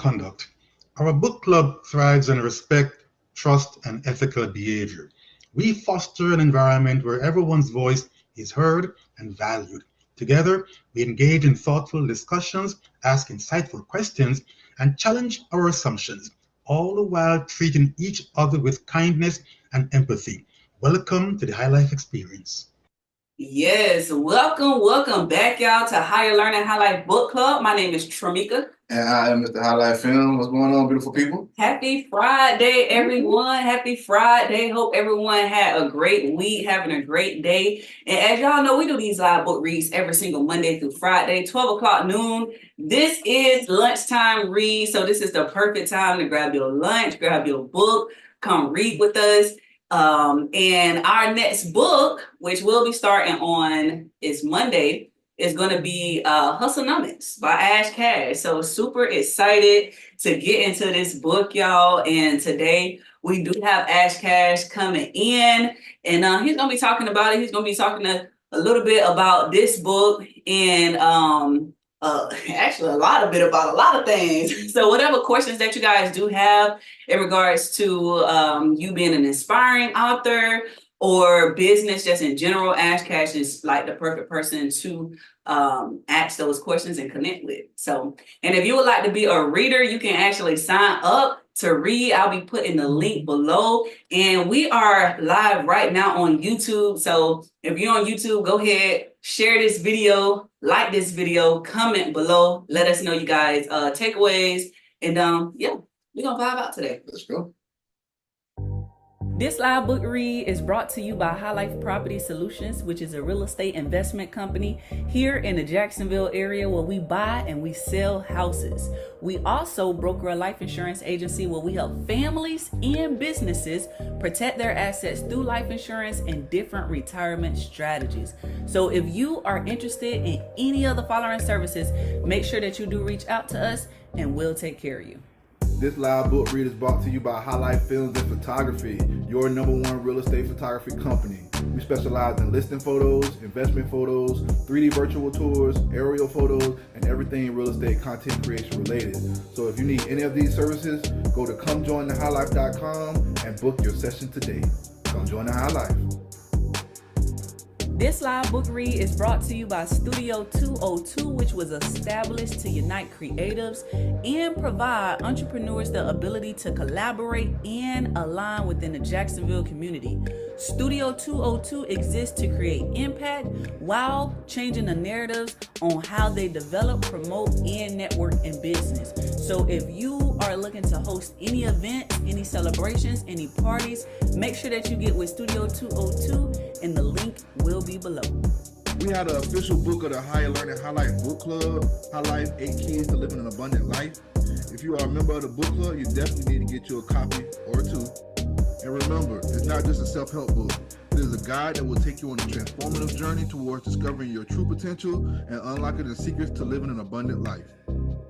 conduct. Our book club thrives on respect, trust, and ethical behavior. We foster an environment where everyone's voice is heard and valued. Together, we engage in thoughtful discussions, ask insightful questions, and challenge our assumptions, all the while treating each other with kindness and empathy. Welcome to the High Life Experience. Yes, welcome back, y'all, to Higher Learning HighLife Book Club. My name is Tramika. And I am Mr. HighLife Film. What's going on, beautiful people? Happy Friday, everyone. Happy Friday. Hope everyone had a great week, having a great day. And as y'all know, we do these live book reads every single Monday through Friday, 12 o'clock noon. This is lunchtime read. So this is the perfect time to grab your lunch, grab your book, come read with us. And our next book, which we'll be starting on is Monday, is going to be Hustlenomics by Ash Cash. So super excited to get into this book, y'all. And today we do have Ash Cash coming in, and he's going to be talking about it. He's going to be talking a little bit about this book and actually a lot about a lot of things. So whatever questions that you guys do have in regards to you being an inspiring author or business just in general, Ash Cash is like the perfect person to ask those questions and connect with. So, and if you would like to be a reader, you can actually sign up to read. I'll be putting the link below, and we are live right now on YouTube. So if you're on YouTube, go ahead, share this video, like this video, comment below, let us know you guys takeaways, and yeah, we're gonna vibe out today. Let's go. This live book read is brought to you by HighLife Property Solutions, which is a real estate investment company here in the Jacksonville area where we buy and we sell houses. We also broker a life insurance agency where we help families and businesses protect their assets through life insurance and different retirement strategies. So if you are interested in any of the following services, make sure that you do reach out to us and we'll take care of you. This live book read is brought to you by HighLife Films and Photography, your #1 real estate photography company. We specialize in listing photos, investment photos, 3D virtual tours, aerial photos, and everything real estate content creation related. So if you need any of these services, go to comejointhehighlife.com and book your session today. Come join the High Life. This live book read is brought to you by Studio 202, which was established to unite creatives and provide entrepreneurs the ability to collaborate and align within the Jacksonville community. Studio 202 exists to create impact while changing the narratives on how they develop, promote, and network in business. So if you are looking to host any events, any celebrations, any parties, make sure that you get with Studio 202, and the link will be below. We had an official book of the Higher Learning HighLife Book Club, HighLife 8 Keys to Living an Abundant Life. If you are a member of the book club, you definitely need to get you a copy or two. And remember, it's not just a self-help book. It is a guide that will take you on a transformative journey towards discovering your true potential and unlocking the secrets to living an abundant life.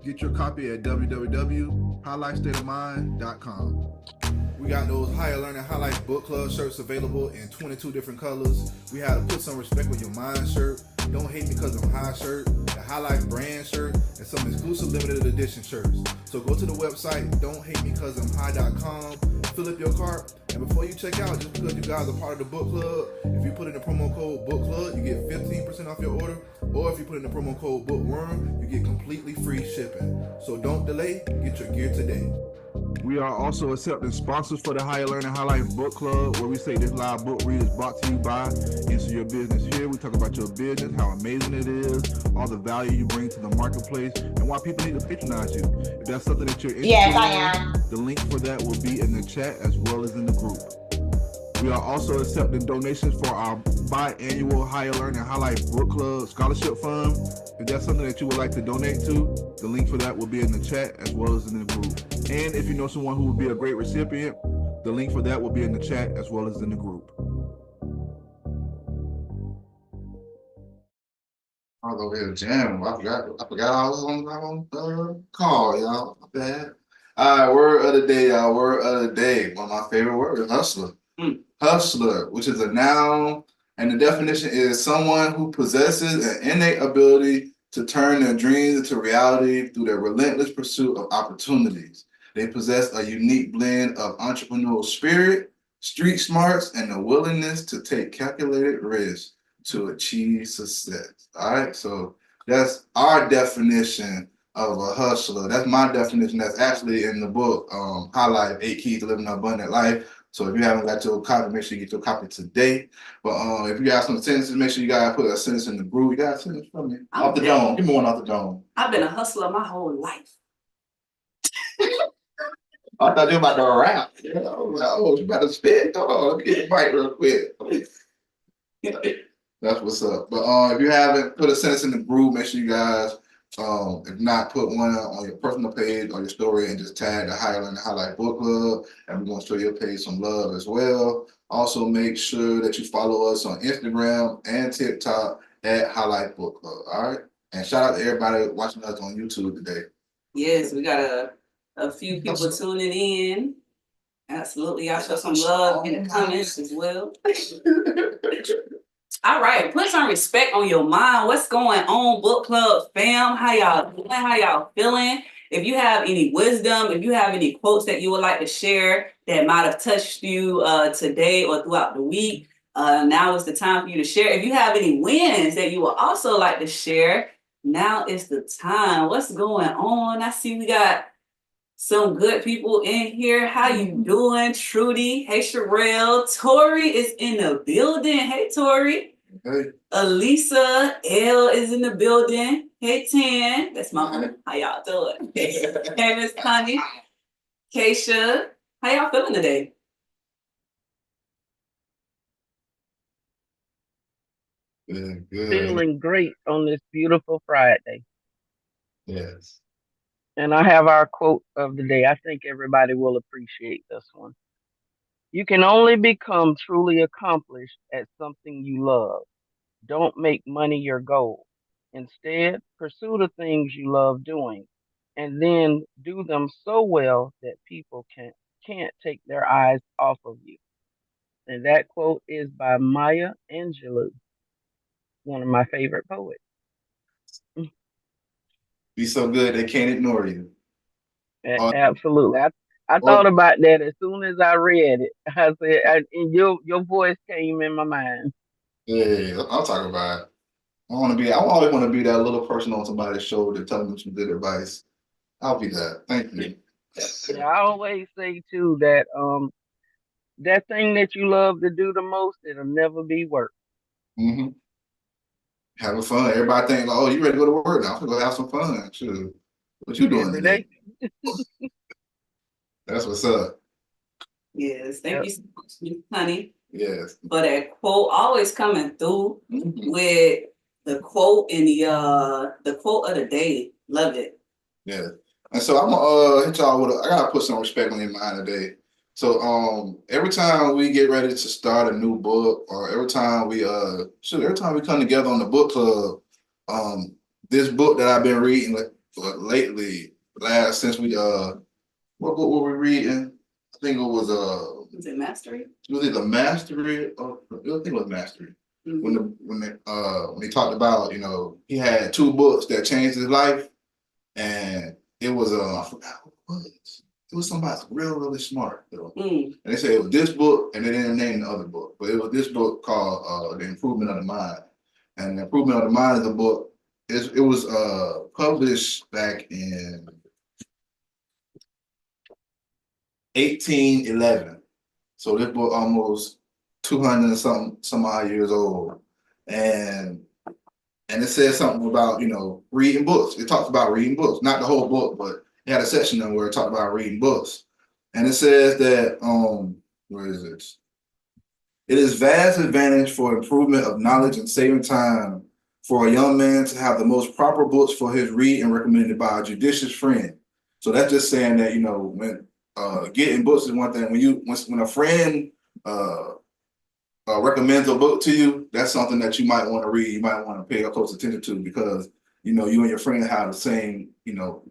Get your copy at www.highlifestateofmind.com. We got those Higher Learning HighLife Book Club shirts available in 22 different colors. We had a Put Some Respect on Your Mind shirt, Don't Hate Because I'm High shirt, the HighLife brand shirt, and some exclusive limited edition shirts. So go to the website, don'thatemecauseI'mhigh.com, fill up your cart, and before you check out, just because you guys are part of the book club, if you put in the promo code Book Club, you get 15% off your order, or if you put in the promo code Bookworm, you get completely free shipping. So don't delay, get your gear today. We are also accepting sponsors for the Higher Learning HighLife Book Club, where we say this live book read is brought to you by Answer Your Business. Here we talk about your business, how amazing it is, all the value you bring to the marketplace, and why people need to patronize you. If that's something that you're interested in, the link for that will be in the chat as well as in the group. We are also accepting donations for our biannual Higher Learning HighLife Book Club Scholarship Fund. If that's something that you would like to donate to, the link for that will be in the chat as well as in the group. And if you know someone who would be a great recipient, the link for that will be in the chat as well as in the group. I was over here jamming. I forgot I was on call, y'all. My bad. All right, word of the day, y'all. Word of the day. One of my favorite words, hustler. Hustler, which is a noun, and the definition is someone who possesses an innate ability to turn their dreams into reality through their relentless pursuit of opportunities. They possess a unique blend of entrepreneurial spirit, street smarts, and the willingness to take calculated risks to achieve success. All right, so that's our definition of a hustler. That's my definition. That's actually in the book, HighLife, 8 Keys to Living an Abundant Life. So if you haven't got your copy, make sure you get your copy today. But if you got some sentences, make sure you gotta put a sentence in the group. You got a sentence from me? Off the dome. Give me one off the dome. I've been a hustler my whole life. I thought you were about to rap. Oh, you about to spit? Hold on, let me get the mic real quick. That's what's up. But if you haven't put a sentence in the group, make sure you guys, if not, put one on your personal page or your story and just tag the HighLife HighLife Book Club, and we're gonna show your page some love as well. Also, make sure that you follow us on Instagram and TikTok at HighLife Book Club. All right, and shout out to everybody watching us on YouTube today. Yes, we got a few people tuning in. Absolutely, y'all show some love in the comments as well. All right, put some respect on your mind. What's going on, book club fam? How y'all doing? How y'all feeling? If you have any wisdom, if you have any quotes that you would like to share that might have touched you today or throughout the week, now is the time for you to share. If you have any wins that you would also like to share, now is the time. What's going on? I see we got some good people in here. How you doing, Trudy? Hey, Sherelle. Tori is in the building. Hey, Tori. Hey. Elisa L is in the building. Hey, Tan. That's my mom. How y'all doing? Hey, Miss Connie. Keisha. How y'all feeling today? Good. Feeling great on this beautiful Friday. Yes. And I have our quote of the day. I think everybody will appreciate this one. You can only become truly accomplished at something you love. Don't make money your goal. Instead, pursue the things you love doing and then do them so well that people can't take their eyes off of you. And that quote is by Maya Angelou, one of my favorite poets. Be so good they can't ignore you. Absolutely. I thought about that as soon as I read it. I said, and your voice came in my mind. Yeah, I'll talk about it. I always want to be that little person on somebody's shoulder telling them some good advice. I'll be that. Thank you. Yeah, I always say too that that thing that you love to do the most, it'll never be work. Mm-hmm. Having fun. Everybody think, like, oh, you ready to go to work now? I'm gonna go have some fun. Sure. What you doing Every today? day. That's what's up. Yes, thank you so much, Miss Honey. Yes. But that quote always coming through with the quote and the quote of the day. Love it. Yeah. And so I'm gonna hit y'all with I gotta put some respect on your mind today. So every time we get ready to start a new book, or every time we come together on the book club, this book that I've been reading lately, since we what book were we reading? I think it was Is it Mastery? Was it the Mastery? Oh, I think it was Mastery. Mm-hmm. When he talked about, he had 2 books that changed his life, and it was I forgot what it was. It was somebody really smart though. And they said it was this book, and they didn't name the other book, but it was this book called The Improvement of the Mind. And The Improvement of the Mind is a book. It was published back in 1811. So this book almost 200 and some odd years old. And it says something about, reading books. It talks about reading books, not the whole book, but it had a section in where it talked about reading books. And it says that, where is it? It is vast advantage for improvement of knowledge and saving time for a young man to have the most proper books for his reading recommended by a judicious friend. So that's just saying that, when getting books is one thing. When a friend recommends a book to you, that's something that you might want to read. You might want to pay close attention to, because you and your friend have the same,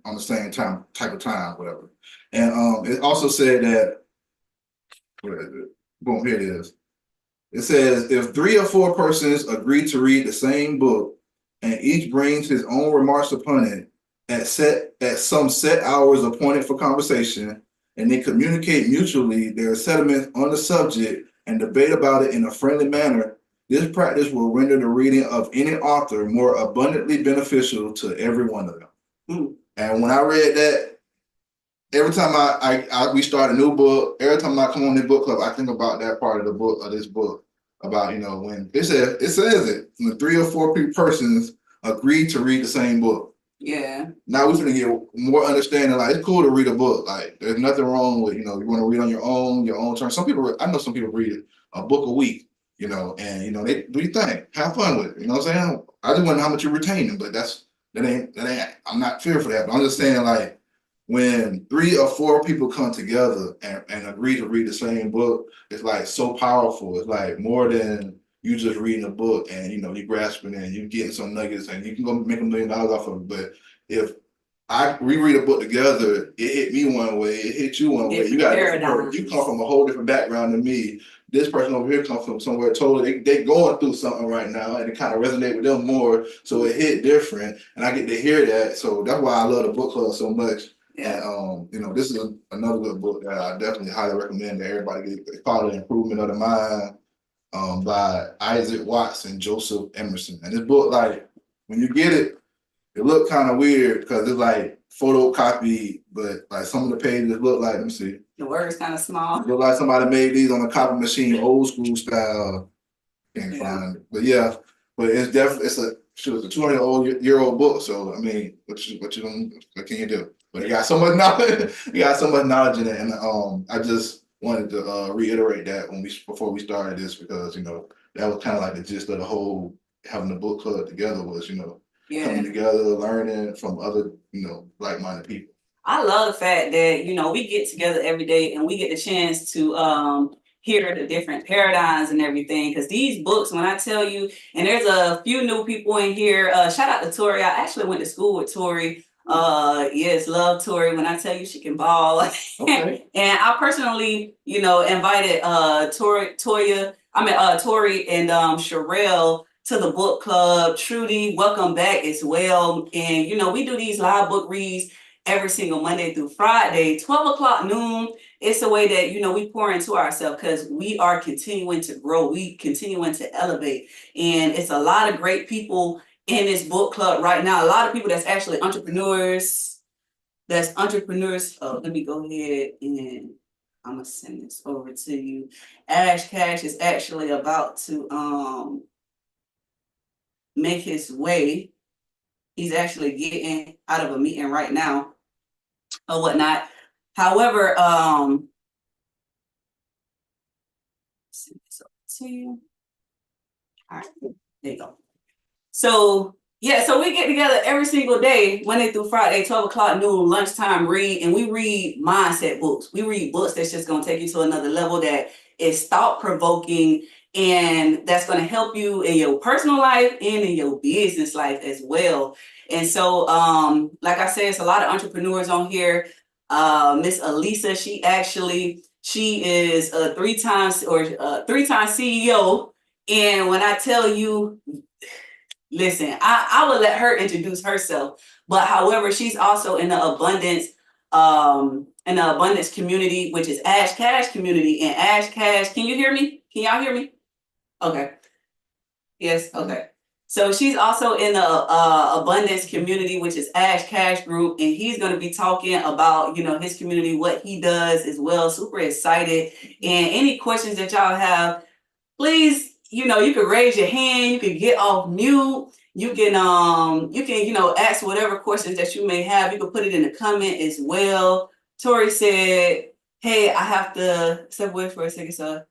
on the same type of time, whatever. And it also said that, where is it? Boom, here it is. It says if 3 or 4 persons agree to read the same book, and each brings his own remarks upon it at some set hours appointed for conversation, and they communicate mutually their sentiments on the subject and debate about it in a friendly manner. This practice will render the reading of any author more abundantly beneficial to every one of them. Mm. And when I read that, every time we start a new book, every time I come on this book club, I think about that part of the book, of this book, about, when it says when 3 or 4 persons agree to read the same book. Yeah. Now we're gonna get more understanding. Like, it's cool to read a book. Like, there's nothing wrong with, you want to read on your own terms. I know some people read a book a week, and they do your thing, have fun with it. You know what I'm saying? I just wonder how much you retain them, but that ain't. I'm not fearful for that. But I'm just saying, like, when 3 or 4 people come together and agree to read the same book, it's like so powerful. It's like more than you just reading a book and you grasping it and you getting some nuggets and you can go make $1 million off of it. But if we read a book together, it hit me one way, it hit you one way. You got you come from a whole different background than me. This person over here comes from somewhere totally, they going through something right now and it kind of resonate with them more. So it hit different and I get to hear that. So that's why I love the book club so much. Yeah. And this is another good book that I definitely highly recommend that everybody get. It's called The Improvement of the Mind, by Isaac Watts and Joseph Emerson. And this book, like, when you get it, it look kind of weird because it's like photocopied, but like some of the pages look like, let me see. The word's kind of small. Look like somebody made these on a copy machine, old school style. Can't find it. But yeah, but it's definitely, it's a 200-year-old book. So I mean, what can you do? But you got so much knowledge. You got so much knowledge in it, and I just wanted to reiterate that before we started this, because that was kind of like the gist of the whole having the book club together was coming together, learning from other like-minded people. I love the fact that we get together every day and we get the chance to hear the different paradigms and everything. Because these books, when I tell you, and there's a few new people in here. Shout out to Tori. I actually went to school with Tori. Yes, love Tori. When I tell you she can ball. Okay. And I personally, invited Tori and Sherelle to the book club. Trudy, welcome back as well. And we do these live book reads every single Monday through Friday, 12 o'clock noon. It's a way that, we pour into ourselves because we are continuing to grow. We continuing to elevate. And it's a lot of great people in this book club right now. A lot of people that's actually entrepreneurs. Oh, let me go ahead and I'm going to send this over to you. Ash Cash is actually about to make his way. He's actually getting out of a meeting right now or whatnot. However, send this over to you. All right, there you go. So we get together every single day, Monday through Friday, 12 o'clock noon, lunchtime read, and we read mindset books. We read books that's just going to take you to another level, that is thought-provoking, and that's going to help you in your personal life and in your business life as well. And so, like I said, it's a lot of entrepreneurs on here. Miss Elisa, she is a three-time CEO. And when I tell you, listen, I will let her introduce herself. But however, she's also in the abundance community, which is Ash Cash community. And Ash Cash, can you hear me? Can y'all hear me? Okay. Yes. Okay. So she's also in the abundance community, which is Ash Cash Group, and he's going to be talking about his community, what he does as well. Super excited. And any questions that y'all have, please, you can raise your hand. You can get off mute. You can ask whatever questions that you may have. You can put it in the comment as well. Tori said, "Hey, I have to step away for a second, so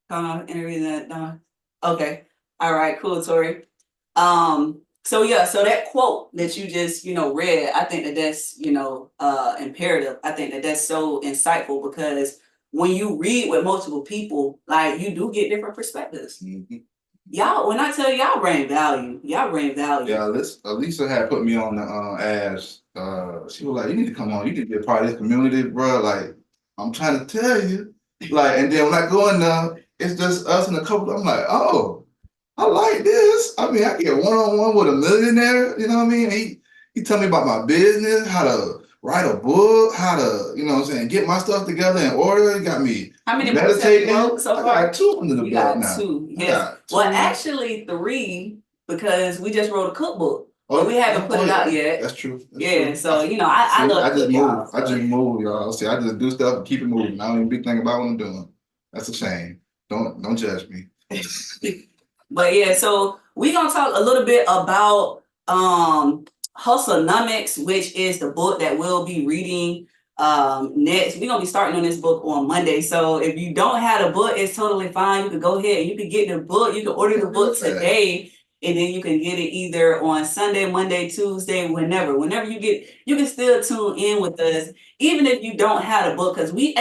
come on, interview that." Okay. All right. Cool, Tori. So that quote that you just, read, I think that's, imperative. I think that's so insightful because when you read with multiple people, like, you do get different perspectives. Mm-hmm. Y'all, when I tell y'all bring value, Yeah, Lisa had put me on the Ash. She was like, "You need to come on. You need to be a part of this community, bro." Like, I'm trying to tell you. Like, and then when I go in there, it's just us and a couple. I'm like, oh. I like this. I mean, I get one-on-one with a millionaire, you know what I mean? He tell me about my business, how to write a book, how to, you know what I'm saying, get my stuff together in order. He got me How many books have meditating. you wrote so far? I got 2 under the You belt got now. 2. I Yes. got 2. Well, actually 3, because we just wrote a cookbook. But we haven't put it out yet. That's true. Yeah, so you know, I love I just cooking, move. y'all, so. I just move, y'all. See, I just do stuff and keep it moving. I don't even be thinking about what I'm doing. That's a shame. Don't judge me. But yeah, so we're gonna talk a little bit about Hustlenomics, which is the book that we'll be reading next. We're gonna be starting on this book on Monday. So if you don't have the book, it's totally fine. You can go ahead and you can get the book. You can order the book today, and then you can get it either on Sunday, Monday, Tuesday, whenever. Whenever you get, you can still tune in with us, even if you don't have the book, because we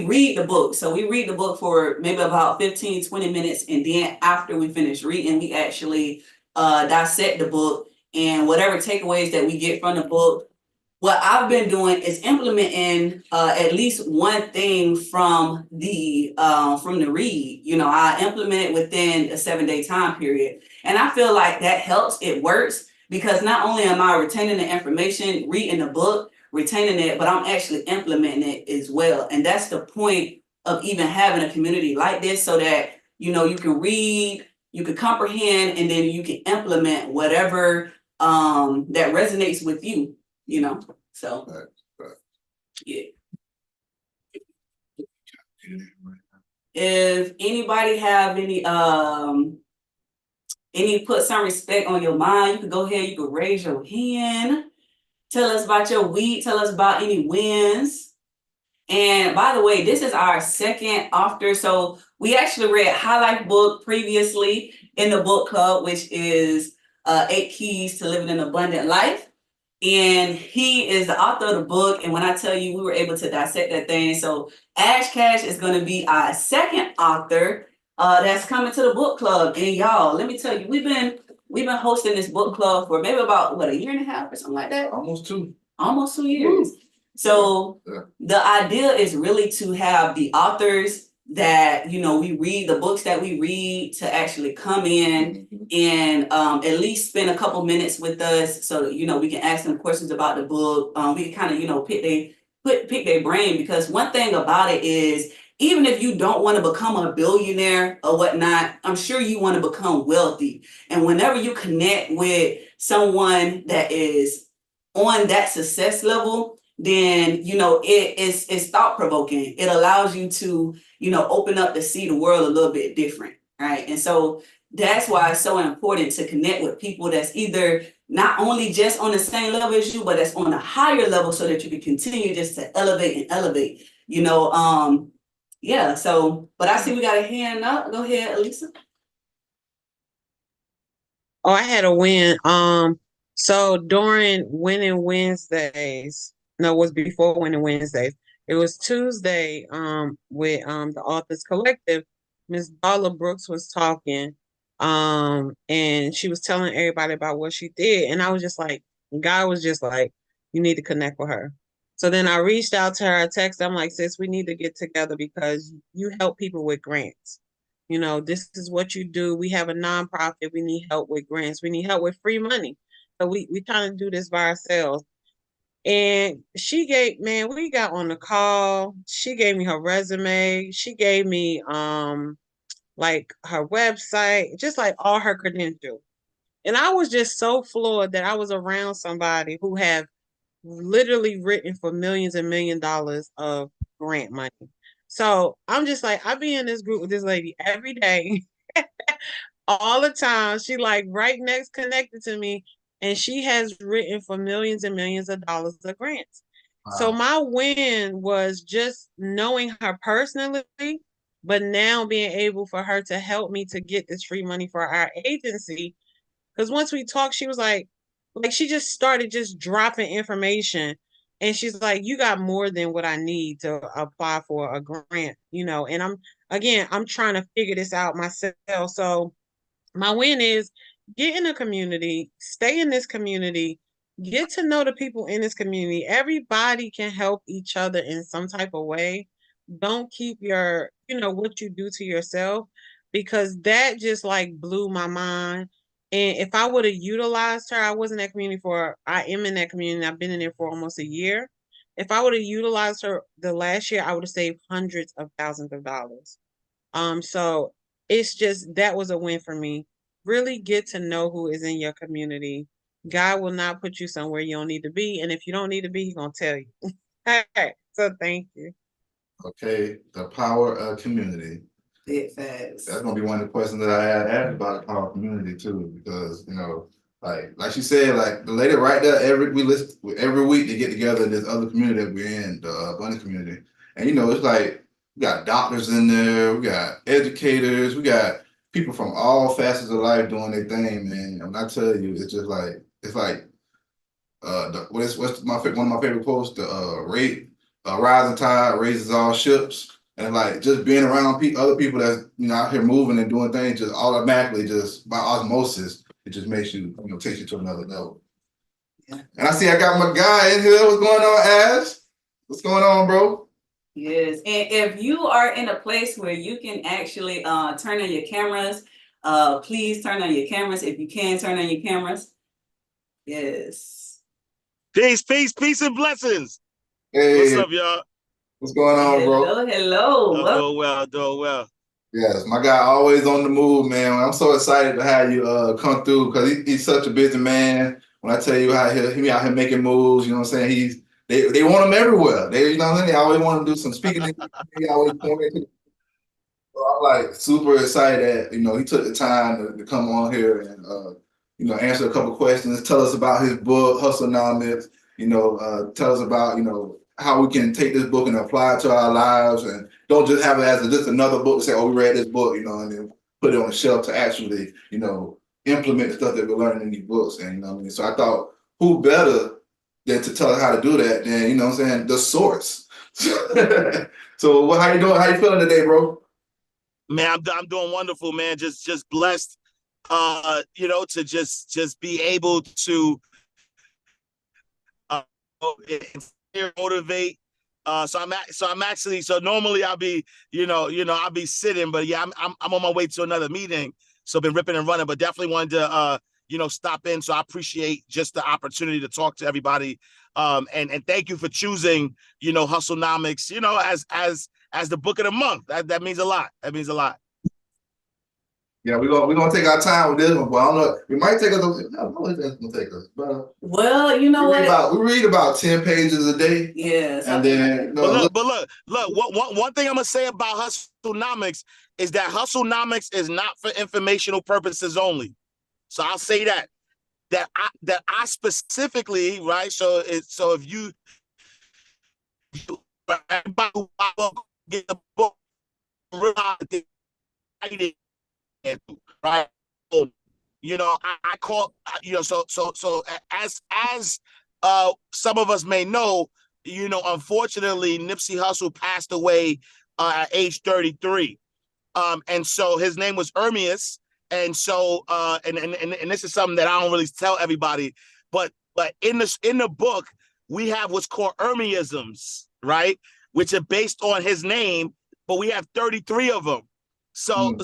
read the book. So we read the book for maybe about 15, 20 minutes. And then after we finish reading, we actually dissect the book, and whatever takeaways that we get from the book. What I've been doing is implementing at least one thing from the read. You know, I implement it within a 7-day time period. And I feel like that helps. It works because not only am I retaining the information, reading the book, retaining it, but I'm actually implementing it as well. And that's the point of even having a community like this, so that, you know, you can read, you can comprehend, and then you can implement whatever that resonates with you, you know. So yeah. If anybody have any put some respect on your mind, you can go ahead, you can raise your hand. Tell us about your week. Tell us about any wins. And by the way, this is our second author. So we actually read HighLife book previously in the book club, which is 8 Keys to Living an Abundant Life. And he is the author of the book. And when I tell you, we were able to dissect that thing. So Ash Cash is going to be our second author that's coming to the book club. And y'all, let me tell you, we've been hosting this book club for maybe about a year and a half or something like that. Almost 2 years. Woo. So the idea is really to have the authors that, you know, we read the books that we read to actually come in and at least spend a couple minutes with us, so that, you know, we can ask them questions about the book. We can kind of, you know, pick their brain, because one thing about it is, even if you don't want to become a billionaire or whatnot, I'm sure you want to become wealthy. And whenever you connect with someone that is on that success level, then, you know, it's thought provoking. It allows you to, you know, open up to see the world a little bit different, right? And so that's why it's so important to connect with people that's either not only just on the same level as you, but that's on a higher level, so that you can continue just to elevate, you know. Yeah, so, but I see we got a hand up. Go ahead, Elisa. Oh, I had a win. So during Winning Wednesdays, no, it was before Winning Wednesdays. It was Tuesday, with the Authors Collective. Miss Darla Brooks was talking, and she was telling everybody about what she did. And I was just like, God was just like, you need to connect with her. So then I reached out to her, I texted, I'm like, sis, we need to get together because you help people with grants. You know, this is what you do. We have a nonprofit. We need help with grants. We need help with free money. So we kind of do this by ourselves. And we got on the call. She gave me her resume. She gave me like her website, just like all her credentials. And I was just so floored that I was around somebody who have literally written for millions and $1 million of grant money. So I'm just like, I be in this group with this lady every day, all the time. She like right next connected to me, and she has written for millions and millions of dollars of grants. Wow. So my win was just knowing her personally, but now being able for her to help me to get this free money for our agency. Because once we talked, she was like she just started just dropping information. And she's like, you got more than what I need to apply for a grant, you know. And I'm trying to figure this out myself. So my win is get in a community, stay in this community, get to know the people in this community. Everybody can help each other in some type of way. Don't keep your, you know, what you do to yourself. because that just like blew my mind. And if I would have utilized her, I was in that community I am in that community. I've been in there for almost a year. If I would have utilized her the last year, I would have saved hundreds of thousands of dollars. So it's just, that was a win for me. Really get to know who is in your community. God will not put you somewhere you don't need to be. And if you don't need to be, he's going to tell you. Hey, so thank you. Okay, the power of community. Big facts. That's gonna be one of the questions that I had asked about the power of community too, because like she said, like the lady right there, every week they get together in this other community that we're in, the abundance community, and it's like we got doctors in there, we got educators, we got people from all facets of life doing their thing, man. And when I tell you, it's just like what's one of my favorite quotes, rising tide raises all ships. And like just being around other people that's out here moving and doing things, just automatically, just by osmosis, it just makes you, takes you to another level. Yeah. And I see I got my guy in here. What's going on, Ash? What's going on, bro? Yes, and if you are in a place where you can actually turn on your cameras, please turn on your cameras. If you can turn on your cameras. Yes. Peace, peace, peace, and blessings. Hey, what's up, y'all? What's going on, bro? Hello. I'm doing well. Yes, my guy always on the move, man. I'm so excited to have you come through because he's such a busy man. When I tell you how he out here making moves, you know what I'm saying? They want him everywhere. They always want him to do some speaking. He always pointing. So I'm like super excited that he took the time to come on here and answer a couple questions, tell us about his book, Hustlenomics. Tell us about how we can take this book and apply it to our lives, and don't just have it as just another book to say, oh, we read this book, and then put it on the shelf to actually, implement the stuff that we're learning in these books. And so I thought, who better than to tell us how to do that than, the source. So how you doing? How you feeling today, bro? Man, I'm doing wonderful, man. Just blessed, to just be able to motivate. So normally I'll be, I'll be sitting, but yeah, I'm on my way to another meeting. So been ripping and running, but definitely wanted to, stop in. So I appreciate just the opportunity to talk to everybody. And thank you for choosing, Hustlenomics, as the book of the month. That means a lot. That means a lot. Yeah, we're gonna take our time with this one, but I don't know. We might take us. I don't know what that's gonna take us. But we read about 10 pages a day. Yes. And then look. One thing I'm gonna say about Hustlenomics is that Hustlenomics is not for informational purposes only. So I'll say that I specifically, right? So if you everybody who get the book, realize right? I call, so as some of us may know, unfortunately, Nipsey Hussle passed away at age 33. And so his name was Ermias. And so, and this is something that I don't really tell everybody, but in the book, we have what's called Ermiasms, right? Which are based on his name, but we have 33 of them. So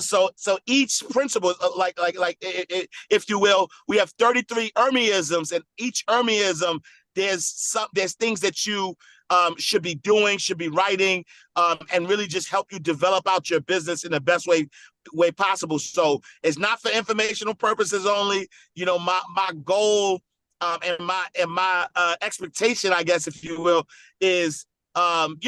each principle, if you will, we have 33 Ermiasms, and each Ermiasm, there's things that you should be doing, should be writing, and really just help you develop out your business in the best way possible. So it's not for informational purposes only. My goal and my expectation, I guess, if you will, is when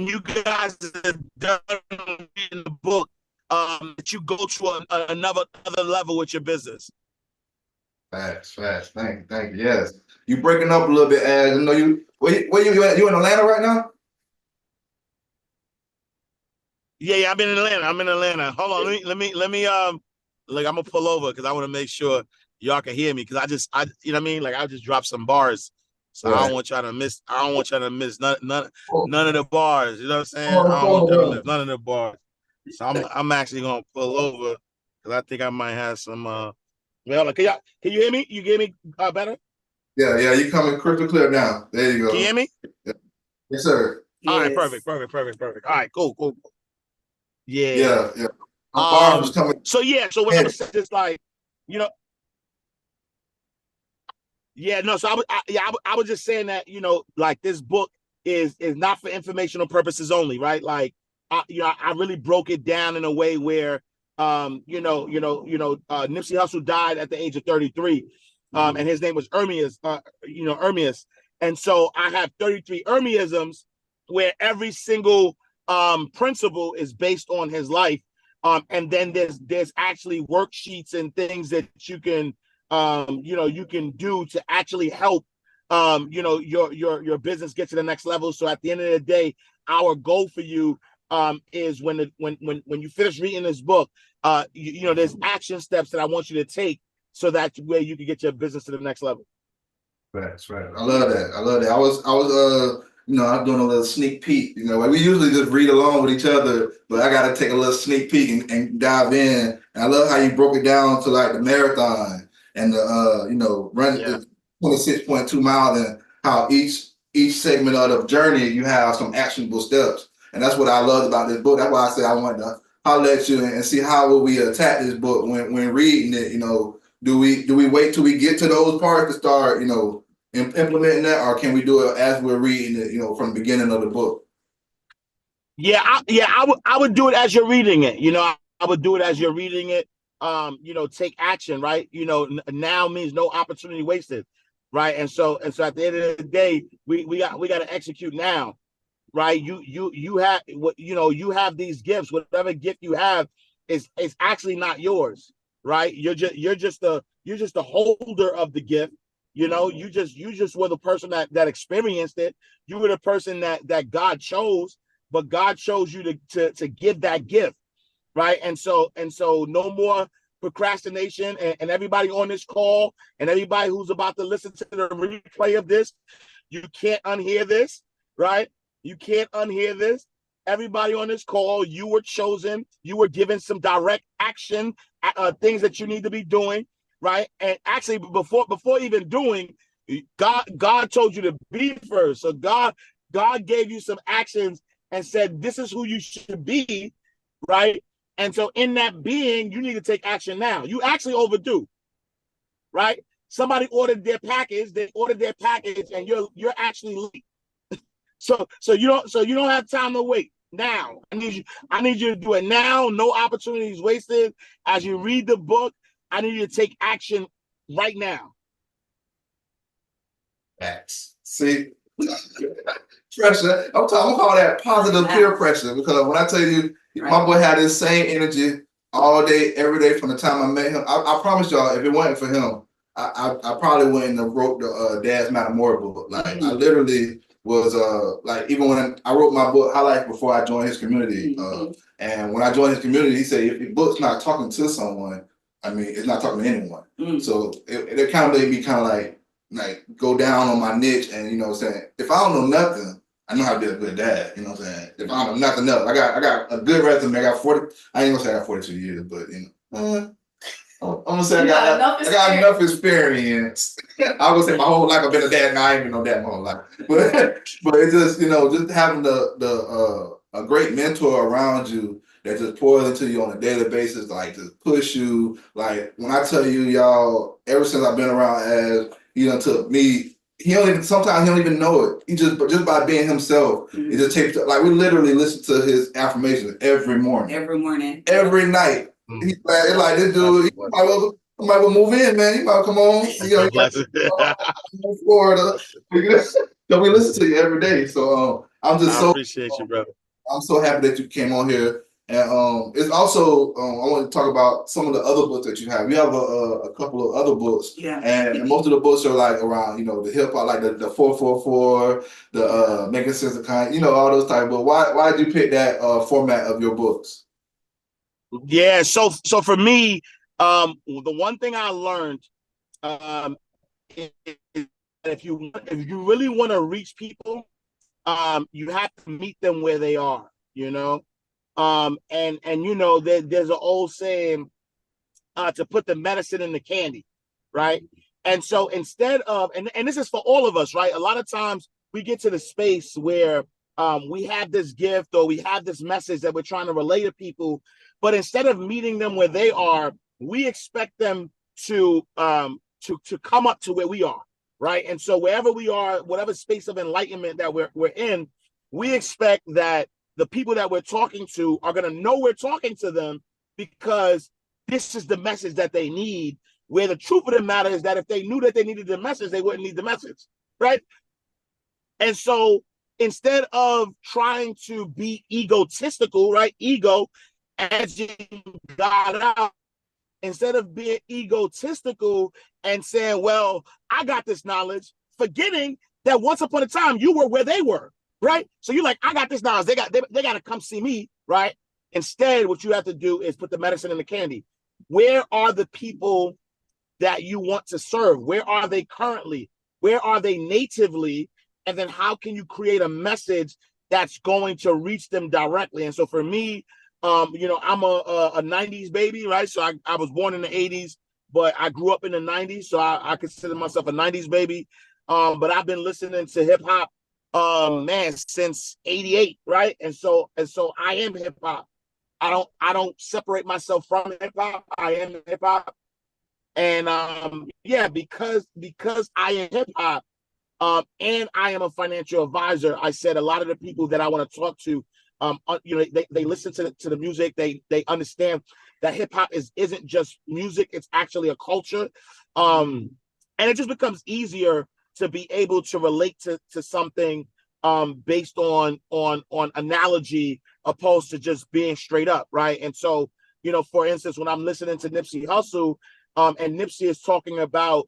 you guys are done reading the book, that you go to another level with your business. Fast. Thank you. Yes, you breaking up a little bit, Ash. I know you. Where you at? You in Atlanta right now? Yeah, I'm in Atlanta. Hold on, let me. Like, I'm gonna pull over because I want to make sure y'all can hear me, because I you know what I mean? Like, I just dropped some bars. So right. I don't want y'all to miss none of the bars. You know what I'm saying? I don't want y'all to miss none of the bars. So I'm actually gonna pull over because I think I might have some. Well, can you hear me? You hear me better? Yeah. You coming crystal clear now. There you go. Can you hear me? Yeah. Yes, sir. All right, perfect. All right, cool. Yeah. Barb's coming. So yeah, so what I'm saying is like, you know, yeah, no. So I was just saying that, you know, like this book is not for informational purposes only, right? Like, I really broke it down in a way where, Nipsey Hussle died at the age of 33, and his name was Ermias, Ermias, and so I have 33 Ermiasms where every single principle is based on his life, and then there's actually worksheets and things that you can you can do to actually help your business get to the next level. So at the end of the day, our goal for you is when you finish reading this book, there's action steps that I want you to take so that way you can get your business to the next level. That's right. I love that. I love that. I was I'm doing a little sneak peek. You know, like we usually just read along with each other, but I got to take a little sneak peek and dive in. And I love how you broke it down to like the marathon and the run 26.2 miles, and how each segment of the journey you have some actionable steps. And that's what I loved about this book. That's why I said I wanted to holler at you and see how will we attack this book when reading it. You know, do we wait till we get to those parts to start, implementing that, or can we do it as we're reading it, from the beginning of the book? I would do it as you're reading it. I would do it as you're reading it. Take action, right? Now means no opportunity wasted, right? And so at the end of the day, we got to execute now, right? You have what you have these gifts. Whatever gift you have is actually not yours, right? You're just a holder of the gift. You just were the person that experienced it. You were the person that God chose, but God chose you to give that gift, right? And so no more procrastination. And everybody on this call and everybody who's about to listen to the replay of this, you can't unhear this, right? You can't unhear this. Everybody on this call, you were chosen. You were given some direct action, things that you need to be doing, right? And actually, before even doing, God told you to be first. So God gave you some actions and said, this is who you should be, right? And so in that being, you need to take action now. You actually overdue, right? Somebody ordered their package, and you're actually late. So you don't have time to wait. Now, I need you to do it now. No opportunities wasted. As you read the book, I need you to take action right now. Facts. See, pressure. I'm gonna call that positive peer pressure, because when I tell you, my boy had this same energy all day, every day from the time I met him. I promise y'all, if it wasn't for him, I probably wouldn't have wrote the Dad's Matter More book. Like I literally was like, even when I wrote my book HighLife before I joined his community, and when I joined his community, he said if your book's not talking to someone, I mean, it's not talking to anyone. So it kind of made me kind of like go down on my niche, and saying, if I don't know nothing, I know how to be a good dad. You know what I'm saying? If I don't know nothing else, I got a good resume. I got 40. I ain't gonna say I got 42 years, but I'm gonna say I got enough experience. I would say my whole life I've been a dad, and I ain't even know that my whole life. But it's just just having a great mentor around you that just pours into you on a daily basis, like just push you. Like when I tell you, y'all, ever since I've been around, as he done took me. Sometimes he don't even know it. He just by being himself, he just takes, like, we literally listen to his affirmations every morning. Every night. He's like this dude, he might well move in, man. He might come on. Florida. So we listen to you every day. So I appreciate you, brother. I'm so happy that you came on here. And it's also I want to talk about some of the other books that you have. You have a couple of other books, and most of the books are like around the hip hop, like the 444, the Making Sense of Kind, all those type. But why did you pick that format of your books? Yeah, so for me, the one thing I learned is if you really want to reach people, you have to meet them where they are. And there's an old saying, to put the medicine in the candy, right? And so instead of, and this is for all of us, right? A lot of times we get to the space where we have this gift or we have this message that we're trying to relay to people, But instead of meeting them where they are, we expect them to come up to where we are, right? And so wherever we are, whatever space of enlightenment that we're in, we expect that the people that we're talking to are going to know we're talking to them, because this is the message that they need. Where the truth of the matter is that if they knew that they needed the message, they wouldn't need the message, right? And so instead of trying to be egotistical, right? Ego, edging God out, instead of being egotistical and saying, well, I got this knowledge, forgetting that once upon a time you were where they were, right? So you're like, I got this knowledge. They got to come see me, right? Instead, what you have to do is put the medicine in the candy. Where are the people that you want to serve? Where are they currently? Where are they natively? And then how can you create a message that's going to reach them directly? And so for me, I'm a 90s baby, right? So I was born in the 80s, but I grew up in the 90s. So I consider myself a 90s baby. But I've been listening to hip hop, since 88, right? And so I am hip hop. I don't separate myself from hip hop. I am hip hop. And because I am hip hop, and I am a financial advisor, I said a lot of the people that I want to talk to, they listen to the music. They understand that hip hop isn't just music; it's actually a culture, and it just becomes easier to be able to relate to something based on analogy, opposed to just being straight up, right? And so, for instance, when I'm listening to Nipsey Hussle, and Nipsey is talking about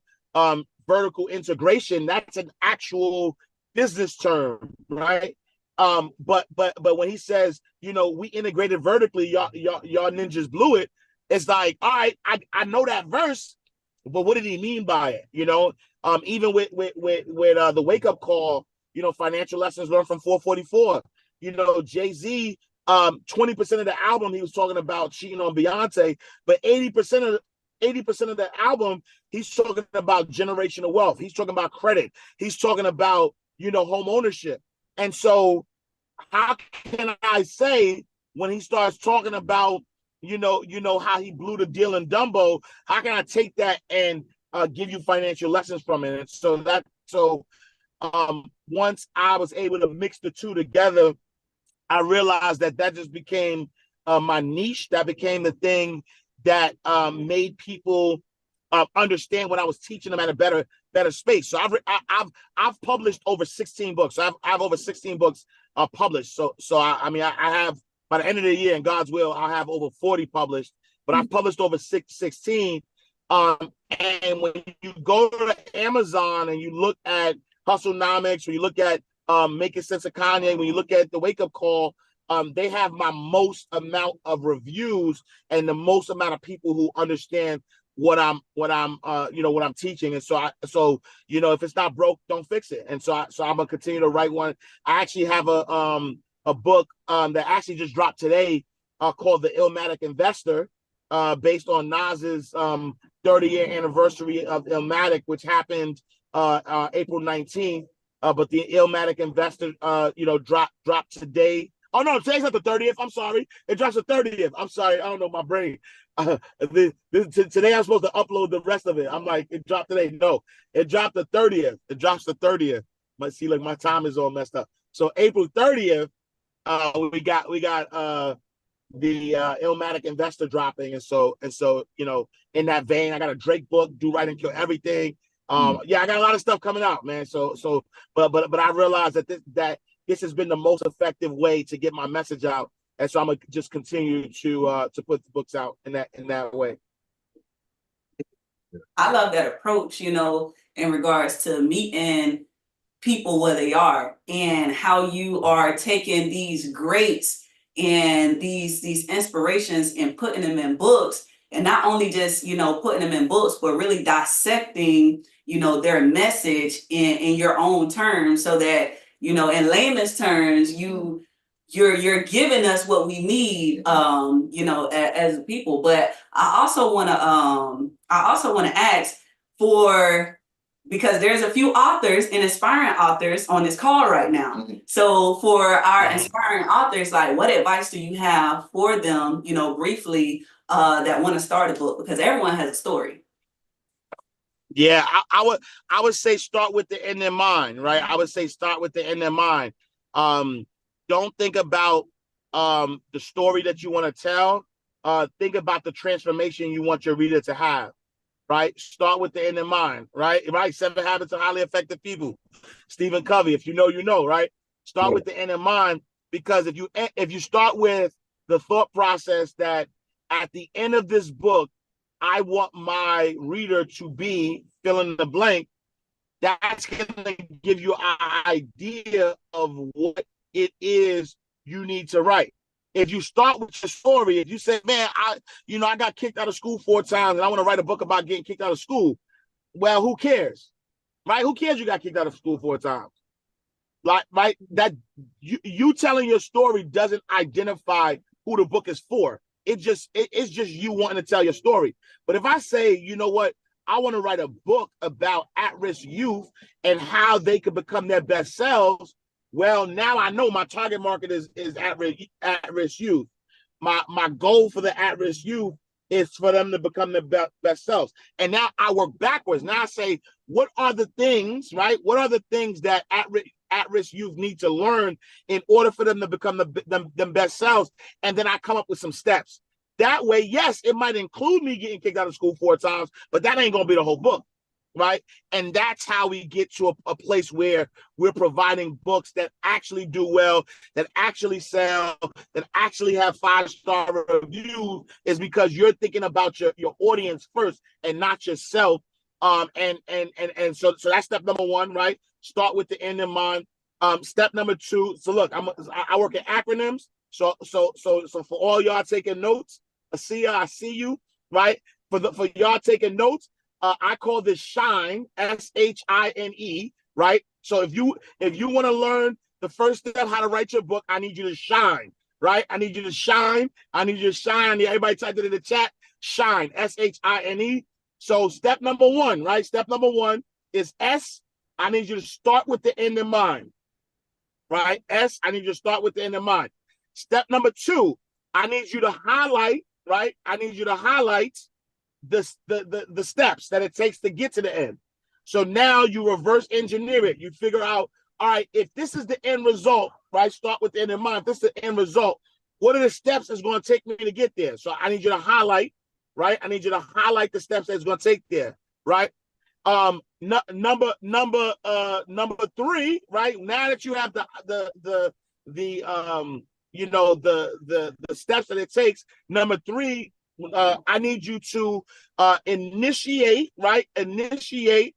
vertical integration, that's an actual business term, right? But when he says, we integrated vertically, y'all ninjas blew it. It's like, all right, I know that verse, but what did he mean by it? Even with the wake up call, financial lessons learned from 444. Jay-Z, 20% of the album he was talking about cheating on Beyonce, but 80% of the album he's talking about generational wealth. He's talking about credit. He's talking about home ownership. And so how can I say, when he starts talking about how he blew the deal in Dumbo, how can I take that and give you financial lessons from it? And so once I was able to mix the two together, I realized that just became my niche. That became the thing that made people understand what I was teaching them at a better space. So I've published over 16 books. I have over 16 books published. So I have, by the end of the year, in God's will, I'll have over 40 published. But I've published over 16. And when you go to Amazon and you look at Hustlenomics, when you look at Making Sense of Kanye, when you look at the Wake Up Call, they have my most amount of reviews and the most amount of people who understand what I'm teaching. And so if it's not broke, don't fix it. And so I'm gonna continue to write one. I actually have a book that actually just dropped today called The Illmatic Investor, based on Nas's 30-year anniversary of Illmatic, which happened April 19th. But the Illmatic Investor dropped today. Oh no, today's not the 30th. I'm sorry. It drops the 30th. I'm sorry. I don't know my brain. Today I'm supposed to upload the rest of it. I'm like, it dropped today. No, it dropped the 30th. It drops the 30th. Might see, like, my time is all messed up. So April 30th, we got the Illmatic Investor dropping, and so in that vein, I got a Drake book, Do Right and Kill Everything. I got a lot of stuff coming out, man. But I realized that this has been the most effective way to get my message out, and so I'm gonna just continue to put the books out in that way. I love that approach, in regards to meeting people where they are, and how you are taking these greats and these inspirations and putting them in books, and not only just putting them in books, but really dissecting their message in your own terms, so that in layman's terms you're giving us what we need as people. But I also want to ask, for because there's a few authors and aspiring authors on this call right now. Mm-hmm. So for our aspiring authors, like, what advice do you have for them, you know, briefly, that want to start a book? Because everyone has a story. Yeah, I would say start with the end in mind, right? I would say start with the end in mind. Don't think about the story that you want to tell. Think about the transformation you want your reader to have, right? Start with the end in mind, right? Right. 7 Habits of Highly Effective People. Stephen Covey, if you know, you know, right? Start with the end in mind, because if you start with the thought process that at the end of this book, I want my reader to be fill in the blank, that's going to give you an idea of what it is you need to write. If you start with your story, if you say, man, I got kicked out of school 4 times and I want to write a book about getting kicked out of school. Well, who cares? Right? Who cares you got kicked out of school 4 times? Like, right? That you telling your story doesn't identify who the book is for. It's just you wanting to tell your story. But if I say, you know what, I want to write a book about at-risk youth and how they could become their best selves, well, now I know my target market is at-risk youth. My goal for the at-risk youth is for them to become their best selves. And now I work backwards. Now I say, what are the things, right? What are the things that at-risk youth need to learn in order for them to become them best selves? And then I come up with some steps. That way, yes, it might include me getting kicked out of school 4 times, but that ain't going to be the whole book, right? And that's how we get to a place where we're providing books that actually do well, that actually sell, that actually have 5-star reviews, is because you're thinking about your audience first and not yourself. So that's step number 1, right? Start with the end in mind. Step number 2. So look, I work in acronyms. So for all y'all taking notes, I see you, right? For y'all taking notes, I call this SHINE, SHINE, right? So if you want to learn the first step how to write your book, I need you to shine, right? I need you to shine. I need you to shine. Everybody type it in the chat. SHINE, SHINE. So step number 1, right? Step number 1 is S. I need you to start with the end in mind, right? S. I need you to start with the end in mind. Step number 2, I need you to highlight, right? I need you to highlight the steps that it takes to get to the end. So now you reverse engineer it. You figure out, all right, if this is the end result, right? Start with the end in mind. If this is the end result, what are the steps it's going to take me to get there? So I need you to highlight, right? I need you to highlight the steps that it's going to take there, right? Number 3, right? Now that you have the steps that it takes. Number 3, I need you to initiate, right? Initiate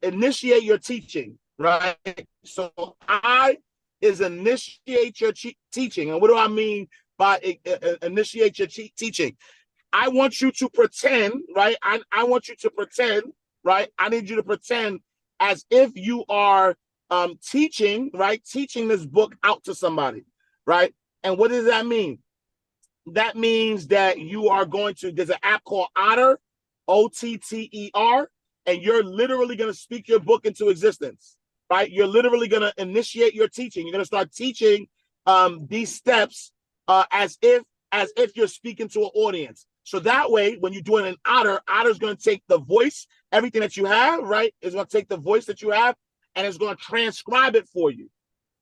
initiate your teaching, right? So I is initiate your teaching. And what do I mean by initiate your teaching? I want you to pretend, right? I want you to pretend, right? I need you to pretend as if you are teaching, right? Teaching this book out to somebody, right? And what does that mean? That means that you are going to, there's an app called Otter, OTTER, and you're literally going to speak your book into existence, right? You're literally going to initiate your teaching. You're going to start teaching these steps as if you're speaking to an audience. So that way, when you're doing an Otter's going to take the voice, everything that you have, right? It's going to take the voice that you have, and it's going to transcribe it for you,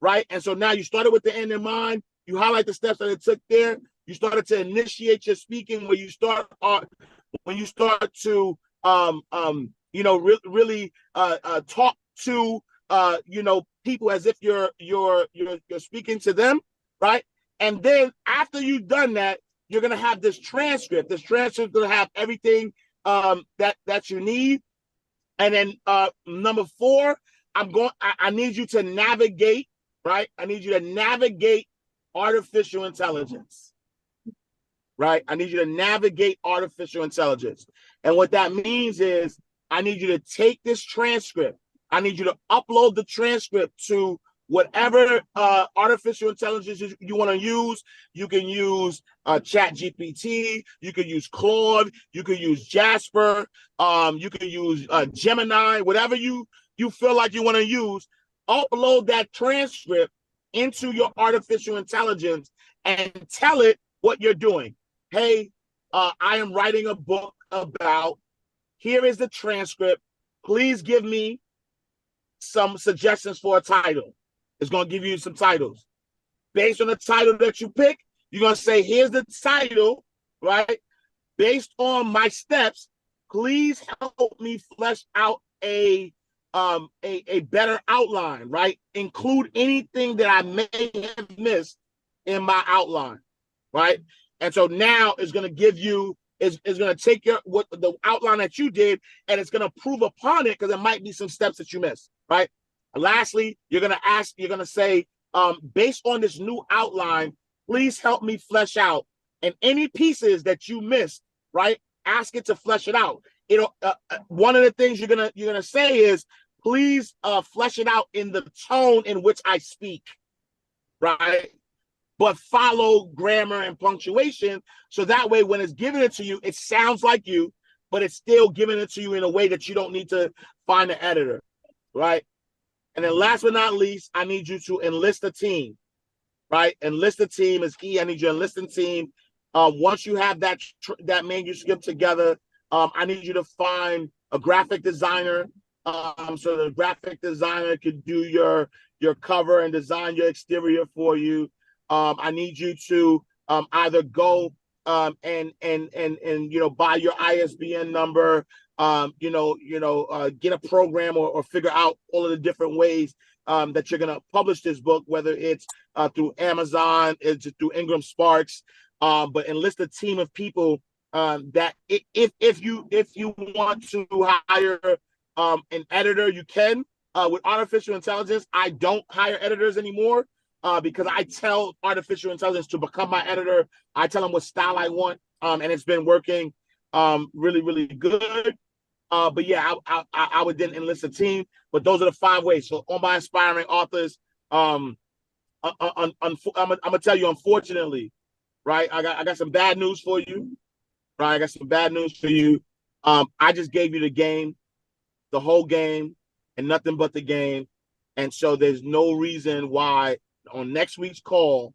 right? And so now you started with the end in mind. You highlight the steps that it took there. You started to initiate your speaking, where you start to really talk to people as if you're speaking to them, right? And then after you've done that, you're gonna have this transcript. This transcript is gonna have everything that you need. And then number 4, I need you to navigate, right? I need you to navigate artificial intelligence, right? I need you to navigate artificial intelligence. And what that means is I need you to take this transcript. I need you to upload the transcript to whatever artificial intelligence you want to use. You can use Chat GPT, you can use Claude, you can use Jasper, you can use Gemini, whatever you feel like you want to use. Upload that transcript into your artificial intelligence and tell it what you're doing. Hey, I am writing a book about, here is the transcript. Please give me some suggestions for a title. It's going to give you some titles. Based on the title that you pick, you're going to say, here's the title, right? Based on my steps, please help me flesh out a better outline, right? Include anything that I may have missed in my outline, right? And so now it's going to give you, is going to take the outline that you did, and it's going to prove upon it because there might be some steps that you missed, right? Lastly, you're going to say, based on this new outline, please help me flesh out. And any pieces that you missed, right? Ask it to flesh it out. One of the things you're gonna say is, please flesh it out in the tone in which I speak, right? But follow grammar and punctuation, so that way when it's giving it to you, it sounds like you, but it's still giving it to you in a way that you don't need to find an editor, right? And then last but not least, I need you to enlist a team, right? Enlist a team is key. I need you to enlist a team. Once you have that manuscript together, I need you to find a graphic designer, so the graphic designer could do your cover and design your exterior for you. I need you to either go and buy your ISBN number, get a program or figure out all of the different ways that you're gonna publish this book, whether it's through Amazon, it's through Ingram Sparks, but enlist a team of people that if you want to hire an editor, you can. With artificial intelligence, I don't hire editors anymore because I tell artificial intelligence to become my editor. I tell them what style I want, and it's been working really, really good. But yeah, I would then enlist a team. But those are the 5 ways. So on my aspiring authors, I'm gonna tell you, unfortunately, right? I got some bad news for you. Right, I got some bad news for you. I just gave you the game, the whole game, and nothing but the game. And so there's no reason why on next week's call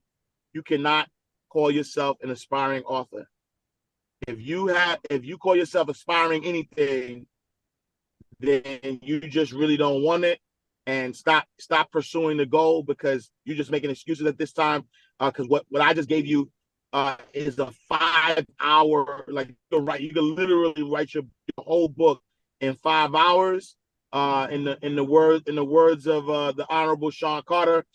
you cannot call yourself an aspiring author. If you call yourself aspiring anything, then you just really don't want it, and stop pursuing the goal, because you're just making excuses at this time. Because what I just gave you is a 5-hour, like you can literally write your whole book in 5 hours. In the words of the Honorable Sean Carter,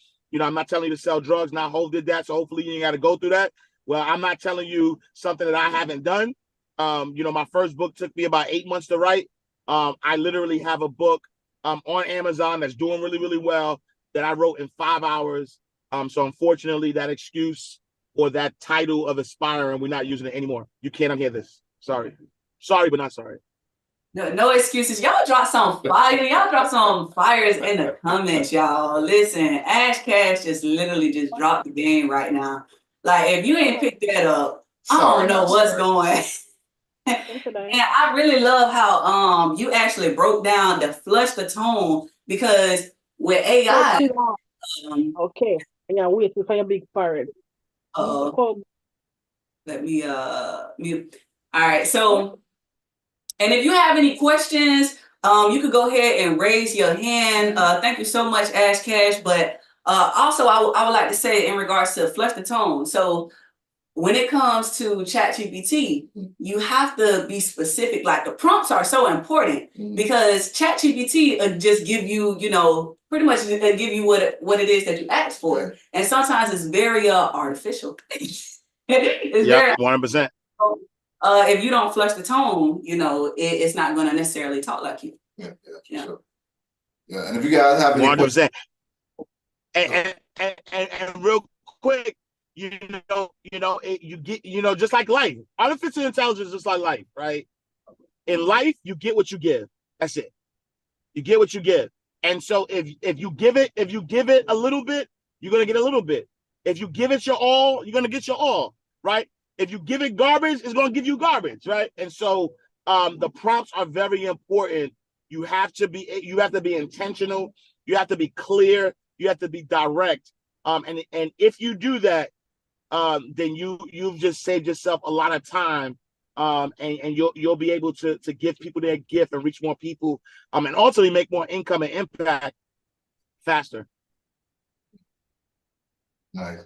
I'm not telling you to sell drugs. Now Hov did that, so hopefully you ain't got to go through that. Well, I'm not telling you something that I haven't done. My first book took me about 8 months to write. I literally have a book on Amazon that's doing really, really well that I wrote in 5 hours. So unfortunately, that excuse or that title of aspiring, we're not using it anymore. You can't unhear this. Sorry, but not sorry. No excuses. Y'all drop some fire. Y'all drop some fires in the comments, y'all. Listen, Ash Cash just literally just dropped the game right now. Like, if you ain't picked that up, I don't know what's going. And I really love how you actually broke down the flush the tone, because with AI. Okay, yeah, wait for your big parrot. Let me mute. All right, so, and if you have any questions, you could go ahead and raise your hand. Thank you so much, Ash Cash. But also, I would like to say in regards to flush the tone. So when it comes to ChatGPT, you have to be specific. Like, the prompts are so important, because ChatGPT will just give you, pretty much give you what it is that you asked for. And sometimes it's very artificial. It's very 100%. If you don't flush the tone, it's not going to necessarily talk like you. Yeah. Sure. Yeah, and if you guys have any 100%. And real quick, you get, just like life, artificial intelligence is just like life, right? In life, you get what you give. That's it. You get what you give. And so if you give it a little bit, you're gonna get a little bit. If you give it your all, you're gonna get your all, right? If you give it garbage, it's gonna give you garbage, right? And so the prompts are very important. You have to be intentional, you have to be clear, you have to be direct. And if you do that, then you've just saved yourself a lot of time. And you'll be able to give people their gift and reach more people, and ultimately make more income and impact faster. Nice.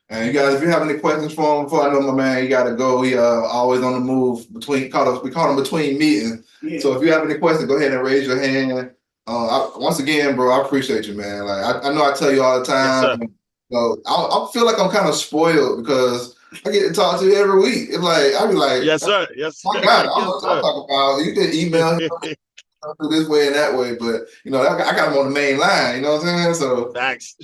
And you guys, if you have any questions for him, before I know my man, you got to go. He always on the move we call him between meetings. Yeah. So if you have any questions, go ahead and raise your hand. Once again, bro, I appreciate you, man. Like I know I tell you all the time. Yes, so I feel like I'm kind of spoiled because I get to talk to you every week. It's like I be like, yes, sir. Yes, sir. My God, I don't know what I'm talking about. You can email him this way and that way, but I got him on the main line. You know what I'm saying? So thanks.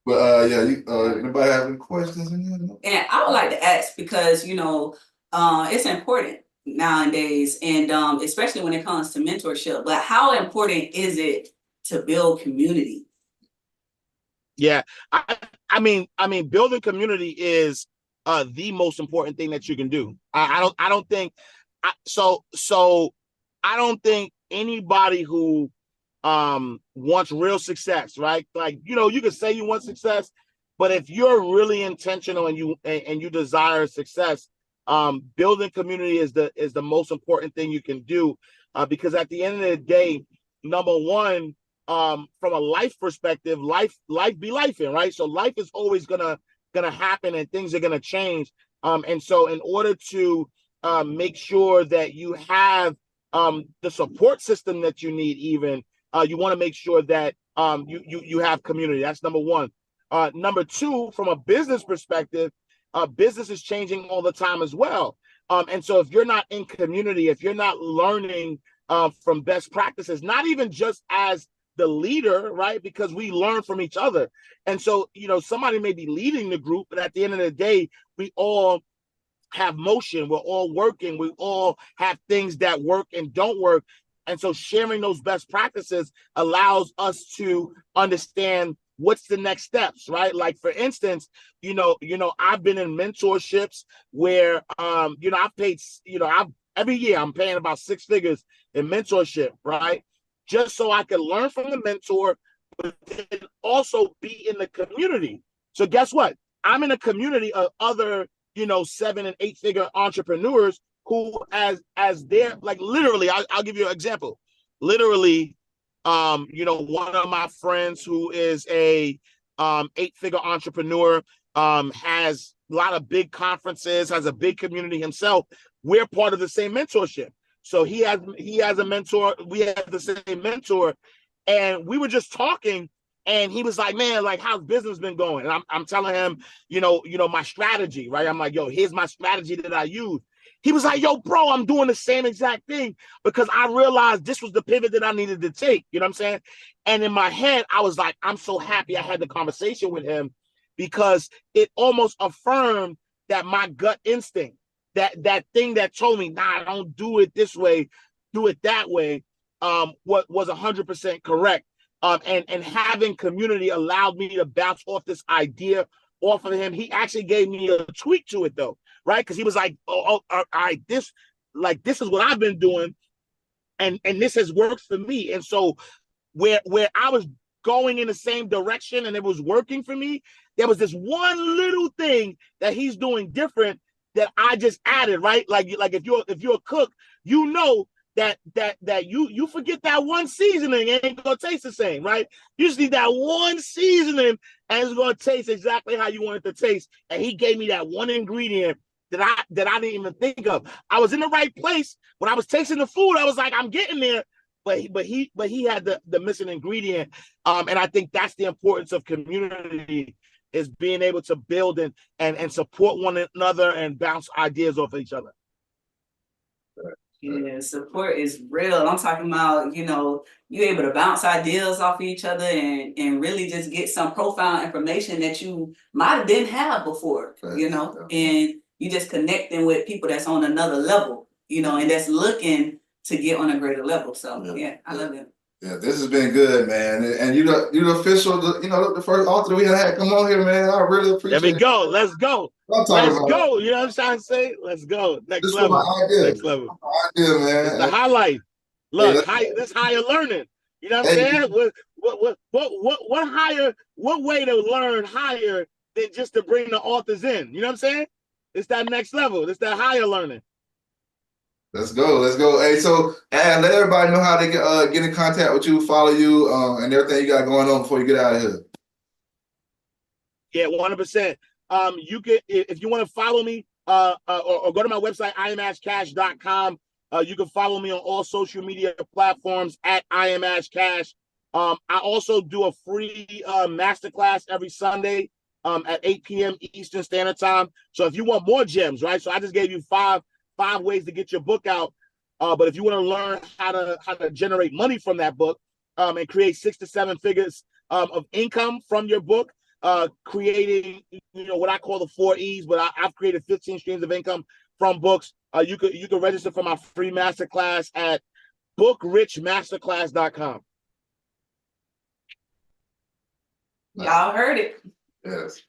But anybody have any questions? And I would like to ask because it's important nowadays, and especially when it comes to mentorship. But how important is it to build community? Yeah, I mean, building community is the most important thing that you can do. I don't think anybody who wants real success, right? Like, you can say you want success, but if you're really intentional and you desire success, building community is the most important thing you can do, because at the end of the day, number one, from a life perspective, life be lifing, right? So life is always gonna happen and things are gonna change. And so in order to make sure that you have the support system that you need, even you want to make sure that you have community. That's number one. Number two, from a business perspective, business is changing all the time as well. And so if you're not in community, if you're not learning from best practices, not even just as the leader, right? Because we learn from each other. And so, somebody may be leading the group, but at the end of the day, we all have motion. We're all working. We all have things that work and don't work. And so sharing those best practices allows us to understand what's the next steps, right? Like, for instance, I've been in mentorships where, I've paid, every year I'm paying about 6 figures in mentorship, right? Just so I can learn from the mentor, but then also be in the community. So guess what? I'm in a community of other, 7 and 8 figure entrepreneurs who, as they're like, literally, I'll give you an example. Literally, one of my friends who is a 8-figure entrepreneur, has a lot of big conferences, has a big community himself. We're part of the same mentorship. So he has a mentor. We have the same mentor, and we were just talking. And he was like, man, like, how's business been going? And I'm telling him, my strategy, right? I'm like, yo, here's my strategy that I use. He was like, yo, bro, I'm doing the same exact thing because I realized this was the pivot that I needed to take. You know what I'm saying? And in my head, I was like, I'm so happy I had the conversation with him because it almost affirmed that my gut instinct, that thing that told me, nah, don't do it this way, do it that way, what was 100% correct. And having community allowed me to bounce off this idea off of him. He actually gave me a tweak to it though, right? Because he was like, all right, this is what I've been doing, and this has worked for me. And so where I was going in the same direction and it was working for me, there was this one little thing that he's doing different that I just added, right? Like if you're a cook, that you forget that one seasoning, it ain't gonna taste the same, right? You just need that one seasoning and it's gonna taste exactly how you want it to taste. And he gave me that one ingredient that I didn't even think of. I was in the right place when I was tasting the food. I was like, I'm getting there, but he had the missing ingredient. And I think that's the importance of community, is being able to build and support one another and bounce ideas off of each other. Yeah, support is real. I'm talking about, you're able to bounce ideas off of each other and really just get some profound information that you might have didn't have before, and you just connecting with people that's on another level, and that's looking to get on a greater level. So yeah, I love it. Yeah, this has been good, man. And you the official, the first author we had come on here, man. I really appreciate There we it. go. Let's go. I'm talking Let's about go. You know what I'm trying to say? Let's go. Next this is level. my idea. Next level. My idea, man. It's the HighLife. Look, this higher learning. You know what I'm Hey. saying? What higher? What way to learn higher than just to bring the authors in? You know what I'm saying? It's that next level. It's that higher learning. Let's go. Hey, so let everybody know how they can get in contact with you, follow you, and everything you got going on before you get out of here. Yeah, 100%. You can, if you want to follow me, or go to my website, imashcash.com. You can follow me on all social media platforms at imashcash. I also do a free masterclass every Sunday at 8 p.m. Eastern Standard Time. So if you want more gems, right? So I just gave you five ways to get your book out. But if you want to learn how to generate money from that book and create 6 to 7 figures of income from your book, creating what I call the 4 E's, but I've created 15 streams of income from books. You can register for my free masterclass at bookrichmasterclass.com. Y'all heard it. Yes.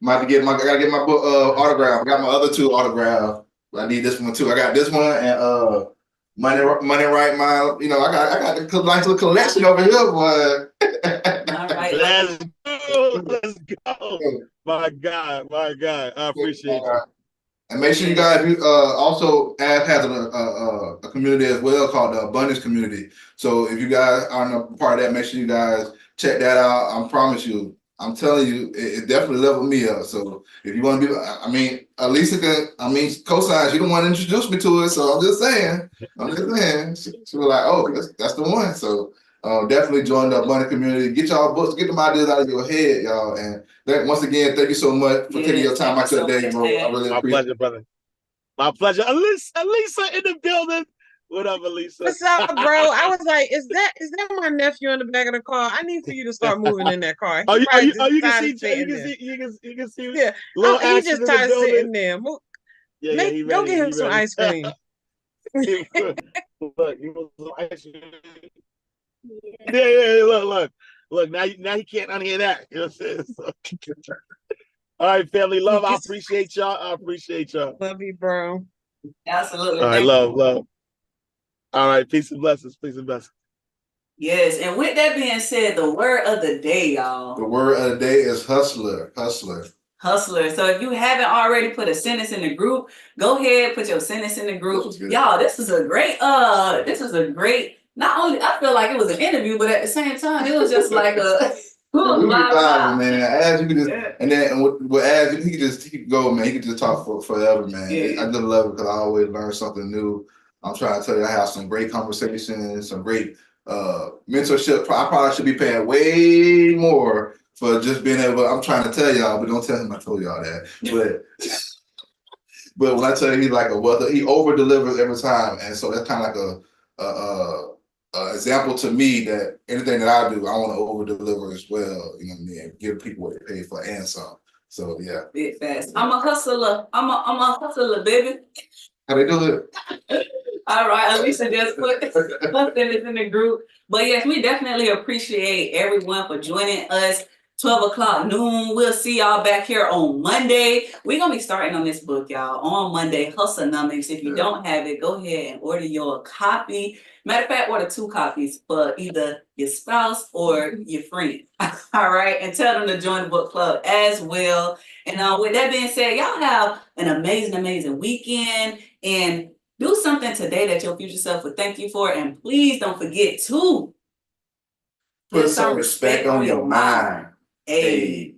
I gotta get my book autograph. I got my other 2 autographed. I need this one too. I got this one and Money Right Mind. I got the nice little collection over here, boy. All right. Let's go. My God. I appreciate you. And make sure you guys also has a community as well called the Abundance Community. So if you guys aren't a part of that, make sure you guys check that out. I promise you, I'm telling you, it definitely leveled me up. So if you want to be, Alisa cosigns, you don't want to introduce me to it. So I'm just saying. She was like, oh, that's the one. So definitely join the Abundant community. Get y'all books, get them ideas out of your head, y'all. And once again, thank you so much for taking your time out your day, bro. I really appreciate it. My pleasure, brother. My pleasure. Alisa in the building. What up, Alisa? What's up, bro? I was like, is that my nephew in the back of the car? I need for you to start moving in that car. You can see. Yeah, he just started sitting there. Go get him some ice cream. Look, yeah. Look. Now he can't unhear that. You know what I'm saying? So, all right, family, love. I appreciate y'all. Love you, bro. Absolutely. All right, love. All right, peace and blessings. Yes, and with that being said, the word of the day, y'all. The word of the day is hustler. Hustler. So if you haven't already put a sentence in the group, go ahead, put your sentence in the group. Y'all, this is a great, not only, I feel like it was an interview, but at the same time, it was just like a man. As you can just, and then with As, he could go, man. He could just talk for forever, man. Yeah. I just love it because I always learn something new. I'm trying to tell you, I have some great conversations, some great mentorship. I probably should be paying way more for just being able. I'm trying to tell y'all, but don't tell him I told y'all that. But when I tell you he's like a wealth, he over delivers every time, and so that's kind of like a example to me that anything that I do, I want to over deliver as well. You know what I mean? Give people what they pay for and some. So yeah. bit fast. I'm a hustler. I'm a hustler, baby. How they do it? All right, Alisa just put something in the group. But yes, we definitely appreciate everyone for joining us. 12 o'clock noon. We'll see y'all back here on Monday. We're going to be starting on this book, y'all, on Monday, Hustlenomics. If you don't have it, go ahead and order your copy. Matter of fact, order 2 copies for either your spouse or your friend. All right. And tell them to join the book club as well. And with that being said, y'all have an amazing weekend. And do something today that your future self would thank you for. And please don't forget to put some respect on your mind. Hey.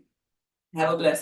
Have a blessed one.